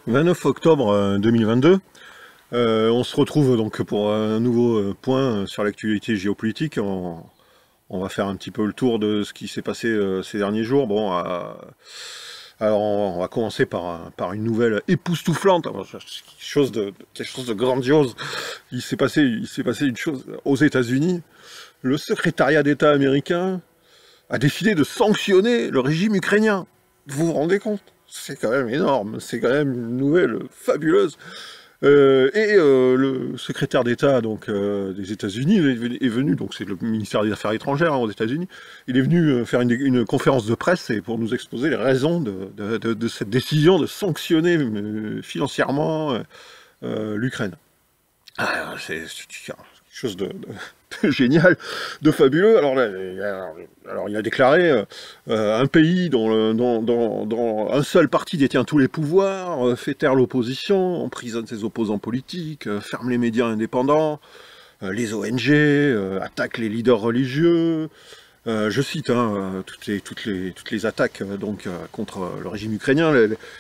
29 octobre 2022, on se retrouve donc pour un nouveau point sur l'actualité géopolitique. On va faire un petit peu le tour de ce qui s'est passé ces derniers jours. Bon, alors on va commencer par une nouvelle époustouflante, alors, quelque chose de grandiose. Il s'est passé une chose aux États-Unis. Le secrétariat d'État américain a décidé de sanctionner le régime ukrainien. Vous vous rendez compte? C'est quand même énorme, c'est quand même une nouvelle fabuleuse. Le secrétaire d'État donc des États-Unis est venu, donc c'est le ministère des Affaires étrangères aux États-Unis, il est venu faire une conférence de presse et pour nous exposer les raisons de cette décision de sanctionner financièrement l'Ukraine. C'est quelque chose de génial, de fabuleux. Alors il a déclaré un pays dont un seul parti détient tous les pouvoirs, fait taire l'opposition, emprisonne ses opposants politiques, ferme les médias indépendants, les ONG, attaque les leaders religieux. Je cite toutes les attaques contre le régime ukrainien,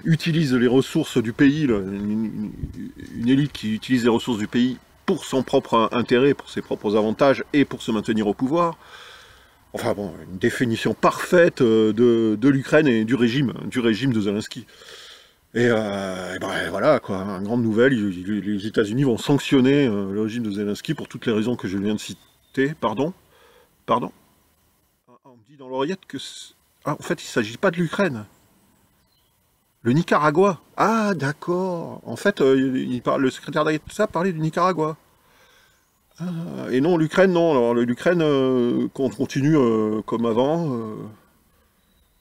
utilise les ressources du pays, une élite qui utilise les ressources du pays pour son propre intérêt, pour ses propres avantages et pour se maintenir au pouvoir. Enfin bon, une définition parfaite de l'Ukraine et du régime de Zelensky. Et ben voilà, quoi, une grande nouvelle, les États-Unis vont sanctionner le régime de Zelensky pour toutes les raisons que je viens de citer. Pardon? Pardon? On me dit dans l'oreillette que... Ah, en fait, il ne s'agit pas de l'Ukraine. Le Nicaragua. Ah, d'accord. En fait, le secrétaire d'État parlait du Nicaragua. Ah, et non, l'Ukraine, non. Alors, l'Ukraine continue comme avant,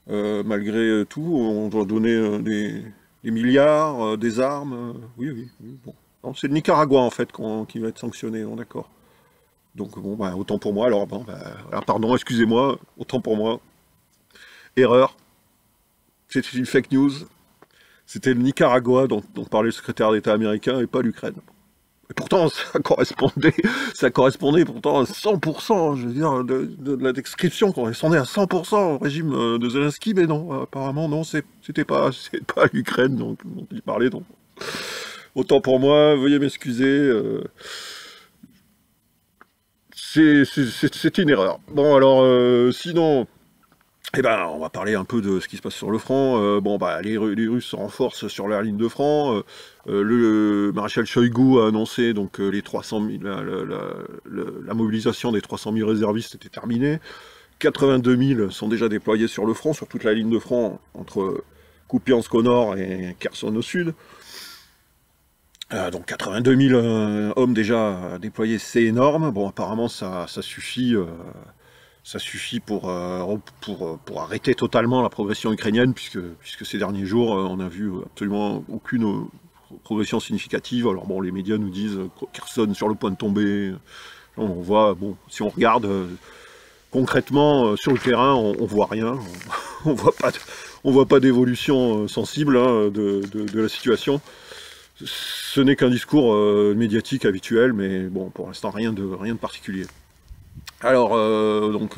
malgré tout. On doit donner des milliards, des armes. Oui, oui, oui, bon. Non, c'est le Nicaragua, en fait, qui va être sanctionné, non, d'accord. Donc, bon, bah, autant pour moi. Alors, bon, bah, alors, pardon, excusez-moi, autant pour moi. Erreur. C'est une fake news. C'était le Nicaragua dont parlait le secrétaire d'État américain et pas l'Ukraine. Et pourtant, ça correspondait pourtant à 100%, je veux dire, de la description correspondait à 100% au régime de Zelensky, mais non, apparemment non, c'est pas l'Ukraine dont il parlait, donc. Autant pour moi, veuillez m'excuser, c'est une erreur. Bon, alors, sinon, eh ben, on va parler un peu de ce qui se passe sur le front. Bon, bah, les Russes se renforcent sur leur ligne de front. Le maréchal Shoigu a annoncé donc les 300 000, la mobilisation des 300 000 réservistes était terminée. 82 000 sont déjà déployés sur le front, sur toute la ligne de front entre Kupiansk au nord et Kherson au sud. Donc 82 000 hommes déjà déployés, c'est énorme. Bon, apparemment ça suffit. Ça suffit pour arrêter totalement la progression ukrainienne, puisque ces derniers jours, on n'a vu absolument aucune progression significative. Alors bon, les médias nous disent Kherson sur le point de tomber. On voit, bon, si on regarde concrètement sur le terrain, on voit rien. On voit pas d'évolution sensible hein, de la situation. Ce n'est qu'un discours médiatique habituel, mais bon, pour l'instant, rien de particulier. Alors, donc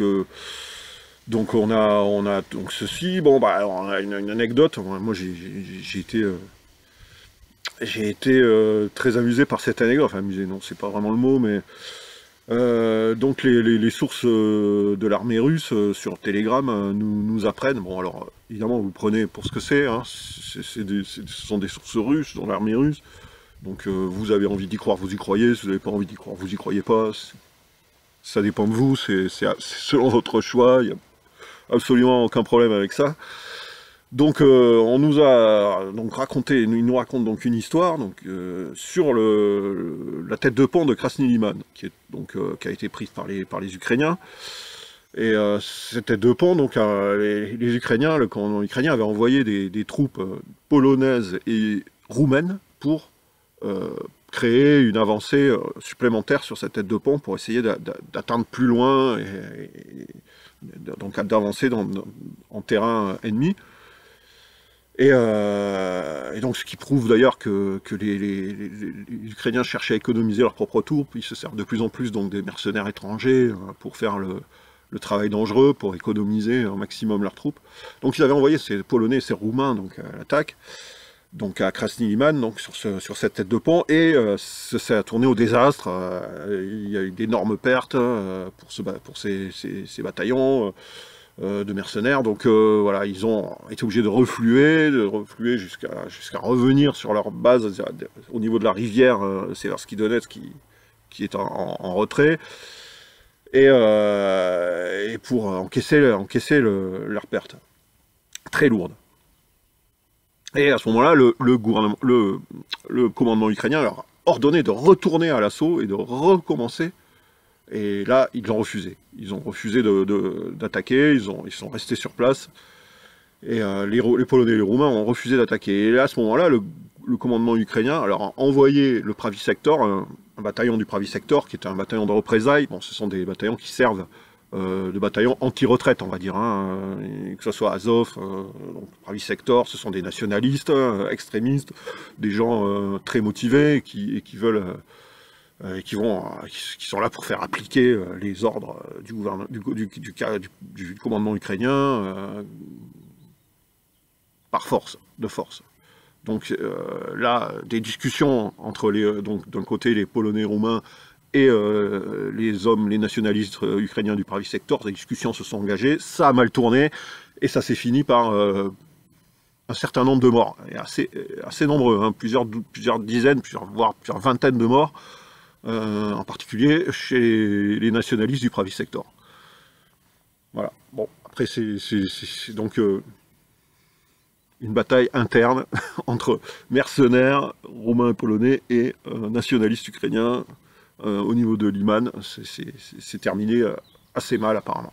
on a donc ceci. Bon, bah, alors, on a une anecdote. Moi, j'ai été très amusé par cette anecdote. Enfin, amusé, non, c'est pas vraiment le mot, mais donc les sources de l'armée russe sur Telegram nous apprennent. Bon, alors évidemment, vous le prenez pour ce que c'est. Hein, ce sont des sources russes dans l'armée russe. Donc, vous avez envie d'y croire, vous y croyez. Si vous n'avez pas envie d'y croire, vous y croyez pas. Ça dépend de vous, c'est selon votre choix, il n'y a absolument aucun problème avec ça. Donc on nous a donc raconté, il nous raconte donc une histoire sur la tête de pont de Krasny Liman, qui a été prise par les Ukrainiens. Et cette tête de pont, donc les Ukrainiens, le commandement ukrainien avait envoyé des troupes polonaises et roumaines pour créer une avancée supplémentaire sur cette tête de pont pour essayer d'atteindre plus loin donc d'avancer en terrain ennemi. Et donc ce qui prouve d'ailleurs que les Ukrainiens cherchaient à économiser leurs propres troupes, ils se servent de plus en plus donc des mercenaires étrangers pour faire le travail dangereux, pour économiser un maximum leurs troupes. Donc ils avaient envoyé ces Polonais et ces Roumains donc, à l'attaque. donc à Krasny Liman, donc sur cette tête de pont, et ça a tourné au désastre. Il y a eu d'énormes pertes pour ces bataillons de mercenaires. Donc voilà, ils ont été obligés de refluer jusqu'à revenir sur leur base au niveau de la rivière Seversky Donetsk qui est en retrait. Et pour encaisser leurs pertes très lourdes. Et à ce moment-là, le commandement ukrainien leur a ordonné de retourner à l'assaut et de recommencer. Et là, ils ont refusé. Ils ont refusé d'attaquer, ils sont restés sur place. Et les Polonais et les Roumains ont refusé d'attaquer. Et là, à ce moment-là, le commandement ukrainien alors, a envoyé le Pravi Sector, un bataillon du Pravi Sector, qui est un bataillon de représailles. Bon, ce sont des bataillons qui servent de bataillons anti-retraite, on va dire, hein, que ce soit Azov, donc Pravi Sector, ce sont des nationalistes, extrémistes, des gens très motivés qui veulent, qui sont là pour faire appliquer les ordres du commandement ukrainien par force, de force. Donc là, des discussions entre d'un côté les Polonais roumains et les nationalistes ukrainiens du Pravi Sector, des discussions se sont engagées, ça a mal tourné, et ça s'est fini par un certain nombre de morts, et assez nombreux, hein, plusieurs dizaines, voire plusieurs vingtaines de morts, en particulier chez les nationalistes du Pravi Sector. Voilà, bon, après c'est donc une bataille interne entre mercenaires roumains et polonais et nationalistes ukrainiens au niveau de Liman. C'est terminé assez mal apparemment.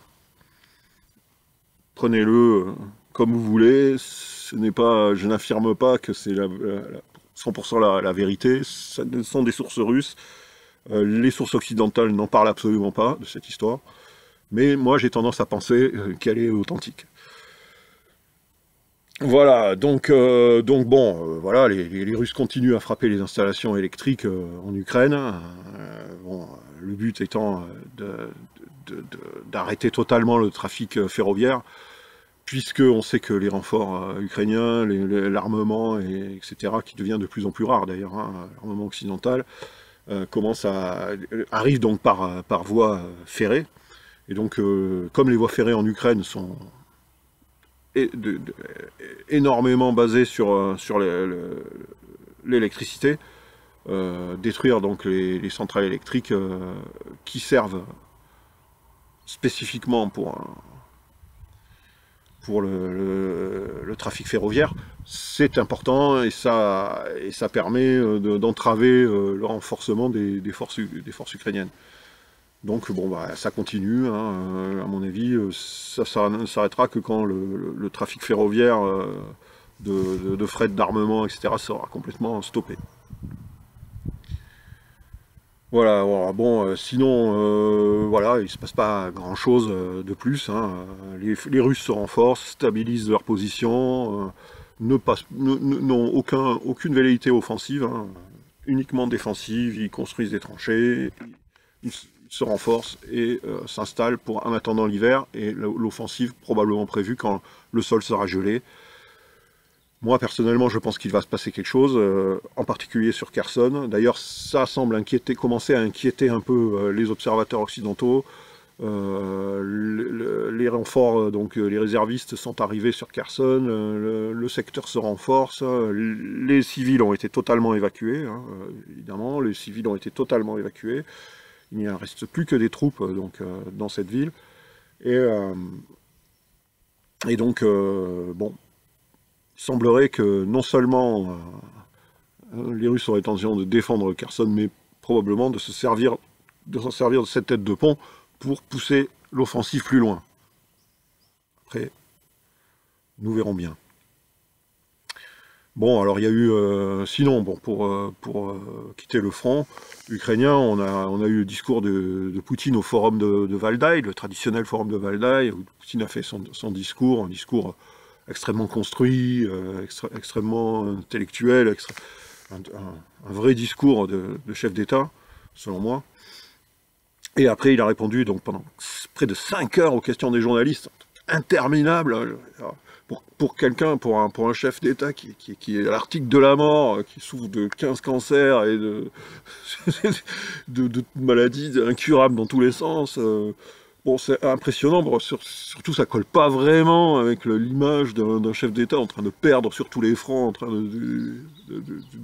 Prenez-le comme vous voulez, je n'affirme pas que c'est 100% la vérité, ce sont des sources russes. Les sources occidentales n'en parlent absolument pas de cette histoire, mais moi j'ai tendance à penser qu'elle est authentique. Voilà, donc bon, voilà, les Russes continuent à frapper les installations électriques en Ukraine. Bon, le but étant d'arrêter totalement le trafic ferroviaire, puisque on sait que les renforts ukrainiens, l'armement, etc., qui devient de plus en plus rare d'ailleurs, hein, l'armement occidental, arrive donc par voie ferrée. Et donc, comme les voies ferrées en Ukraine sont énormément basé sur l'électricité, détruire donc les centrales électriques qui servent spécifiquement pour le trafic ferroviaire, c'est important, et ça permet d'entraver le renforcement des forces ukrainiennes. Donc bon, bah, ça continue, hein, à mon avis, ça ne s'arrêtera que quand le trafic ferroviaire de fret, d'armement, etc. sera complètement stoppé. Voilà, bon, sinon, voilà, il ne se passe pas grand-chose de plus, hein. Les Russes se renforcent, stabilisent leur position, n'ont aucune velléité offensive, hein, uniquement défensive, ils construisent des tranchées, ils se renforcent et s'installent en attendant l'hiver, et l'offensive probablement prévue quand le sol sera gelé. Moi, personnellement, je pense qu'il va se passer quelque chose, en particulier sur Kherson. D'ailleurs, ça semble commencer à inquiéter un peu les observateurs occidentaux. Les renforts, donc les réservistes sont arrivés sur Kherson, le secteur se renforce, les civils ont été totalement évacués, hein, évidemment, les civils ont été totalement évacués. Il n'y reste plus que des troupes dans cette ville. Et donc, bon, il semblerait que non seulement les Russes auraient intention de défendre Kherson, mais probablement de s'en servir de cette tête de pont pour pousser l'offensive plus loin. Après, nous verrons bien. Bon, alors il y a eu, sinon, bon, pour quitter le front ukrainien, on a eu le discours de Poutine au forum de Valdai, le traditionnel forum de Valdai, où Poutine a fait son discours, un discours extrêmement construit, extrêmement intellectuel, un vrai discours de chef d'État, selon moi. Et après, il a répondu donc pendant près de 5 heures aux questions des journalistes, interminable. pour quelqu'un, pour un chef d'État qui est à l'article de la mort, qui souffre de 15 cancers et de maladies incurables dans tous les sens, bon, c'est impressionnant. Bon, surtout, ça colle pas vraiment avec l'image d'un chef d'État en train de perdre sur tous les fronts, en train de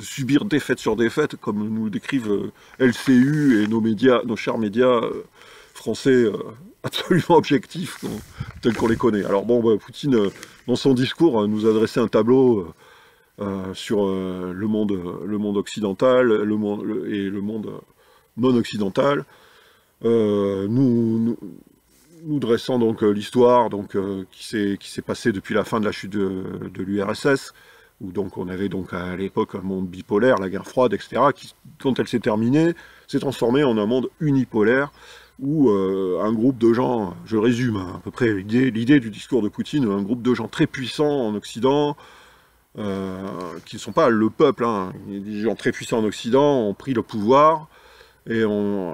subir défaite sur défaite, comme nous le décrivent LCU et nos médias, nos chers médias français absolument objectifs, tels qu'on les connaît. Alors bon, bah, Poutine, dans son discours, nous adressait un tableau sur le monde occidental et le monde non occidental, nous dressant donc l'histoire qui s'est passée depuis la fin de la chute de l'URSS, où donc on avait donc à l'époque un monde bipolaire, la guerre froide, etc., qui, quand elle s'est terminée, s'est transformée en un monde unipolaire, où un groupe de gens, je résume à peu près l'idée du discours de Poutine, un groupe de gens très puissants en Occident, qui ne sont pas le peuple, hein, des gens très puissants en Occident ont pris le pouvoir, et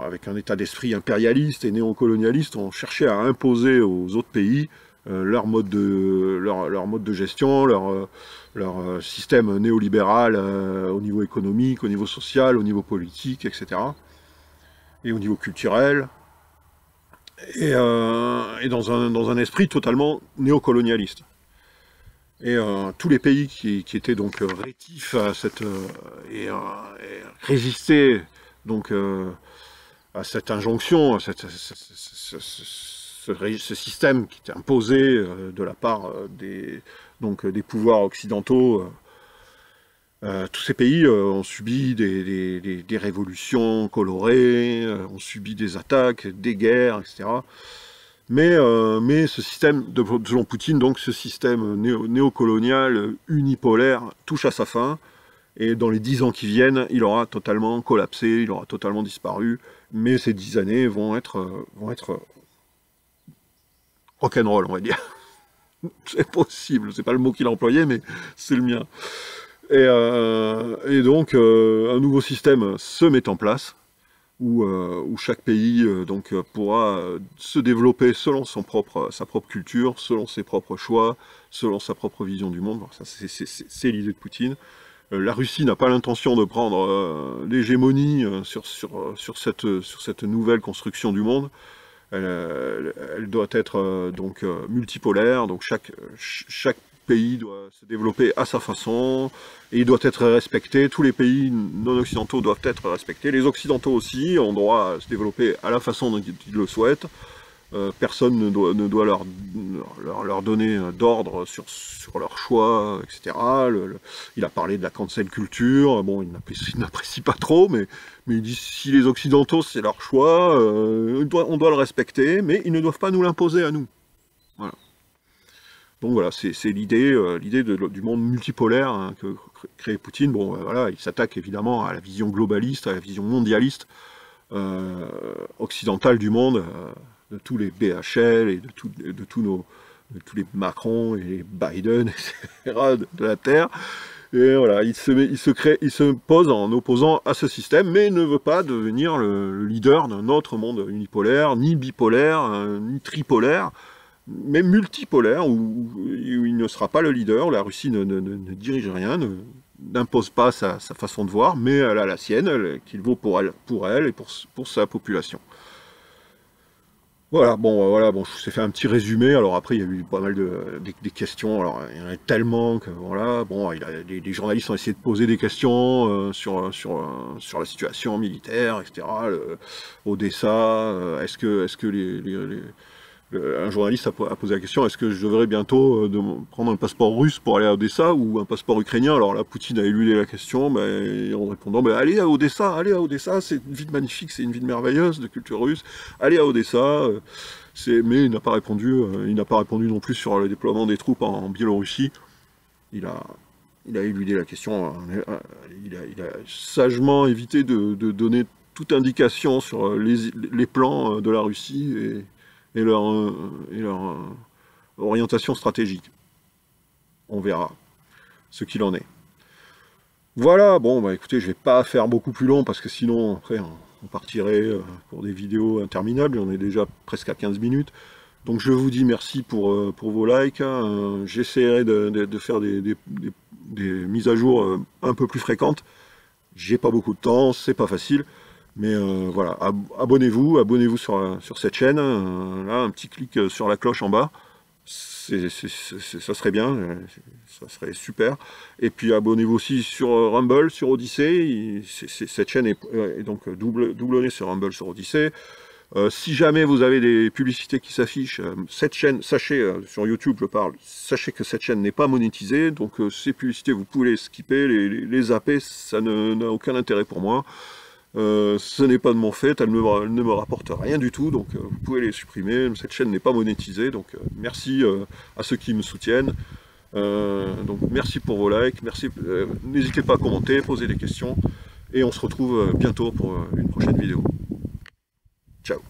avec un état d'esprit impérialiste et néocolonialiste, ont cherché à imposer aux autres pays leur mode de gestion, leur système néolibéral au niveau économique, au niveau social, au niveau politique, etc. Et au niveau culturel. Et dans un esprit totalement néocolonialiste. Et tous les pays qui étaient donc rétifs à cette et résistaient donc à cette injonction, à ce système qui était imposé de la part des pouvoirs occidentaux. Tous ces pays ont subi des révolutions colorées, ont subi des attaques, des guerres, etc. Mais ce système, selon Poutine, donc ce système néocolonial unipolaire touche à sa fin, et dans les 10 ans qui viennent, il aura totalement collapsé, il aura totalement disparu, mais ces 10 années vont être rock'n'roll, on va dire. C'est possible, c'est pas le mot qu'il a employé, mais c'est le mien. Et donc, un nouveau système se met en place, où chaque pays pourra se développer selon sa propre culture, selon ses propres choix, selon sa propre vision du monde. Ça, c'est l'idée de Poutine. La Russie n'a pas l'intention de prendre l'hégémonie sur cette nouvelle construction du monde. Elle doit être multipolaire, donc chaque pays doit se développer à sa façon, et il doit être respecté. Tous les pays non occidentaux doivent être respectés. Les occidentaux aussi ont droit à se développer à la façon dont ils le souhaitent. Personne ne doit leur donner d'ordre sur leur choix, etc. Il a parlé de la cancel culture. Bon, il n'apprécie pas trop, mais il dit si les occidentaux c'est leur choix, on doit le respecter, mais ils ne doivent pas nous l'imposer à nous. Voilà. Donc voilà, c'est l'idée du monde multipolaire, hein, que crée Poutine. Bon, voilà, il s'attaque évidemment à la vision globaliste, à la vision mondialiste occidentale du monde, de tous les BHL et de tous les Macron et les Biden, etc. de la Terre. Et voilà, il se pose en opposant à ce système, mais ne veut pas devenir le leader d'un autre monde unipolaire, ni bipolaire, ni tripolaire, mais multipolaire, où il ne sera pas le leader. La Russie ne dirige rien, n'impose pas sa façon de voir, mais elle a la sienne, qu'il vaut pour elle et pour sa population. Voilà, bon, je vous ai fait un petit résumé. Alors après, il y a eu pas mal des questions. Alors, il y en a tellement que voilà, bon, les journalistes ont essayé de poser des questions sur la situation militaire, etc. Odessa, est-ce que un journaliste a posé la question, est-ce que je devrais bientôt prendre un passeport russe pour aller à Odessa ou un passeport ukrainien? Alors là, Poutine a éludé la question, en répondant, allez à Odessa, c'est une ville magnifique, c'est une ville merveilleuse de culture russe, allez à Odessa. Mais il n'a pas répondu non plus sur le déploiement des troupes en Biélorussie. Il a éludé la question, il a sagement évité de donner toute indication sur les plans de la Russie et leur orientation stratégique. On verra ce qu'il en est. Voilà, bon, écoutez, je vais pas faire beaucoup plus long, parce que sinon, après, on partirait pour des vidéos interminables, on est déjà presque à 15 minutes. Donc je vous dis merci pour vos likes, hein. J'essaierai de faire des mises à jour un peu plus fréquentes. J'ai pas beaucoup de temps, c'est pas facile, mais voilà, abonnez-vous sur cette chaîne, là, un petit clic sur la cloche en bas, ça serait bien, ça serait super. Et puis abonnez-vous aussi sur Rumble, sur Odyssey, cette chaîne est donc doublonnée sur Rumble, sur Odyssey. Si jamais vous avez des publicités qui s'affichent, cette chaîne, sachez, sur YouTube je parle, sachez que cette chaîne n'est pas monétisée, donc ces publicités vous pouvez les skipper, les zapper, ça n'a aucun intérêt pour moi. Ce n'est pas de mon fait, elle ne me rapporte rien du tout, donc vous pouvez les supprimer, cette chaîne n'est pas monétisée, donc merci à ceux qui me soutiennent. Donc merci pour vos likes, merci, n'hésitez pas à commenter, poser des questions, et on se retrouve bientôt pour une prochaine vidéo. Ciao.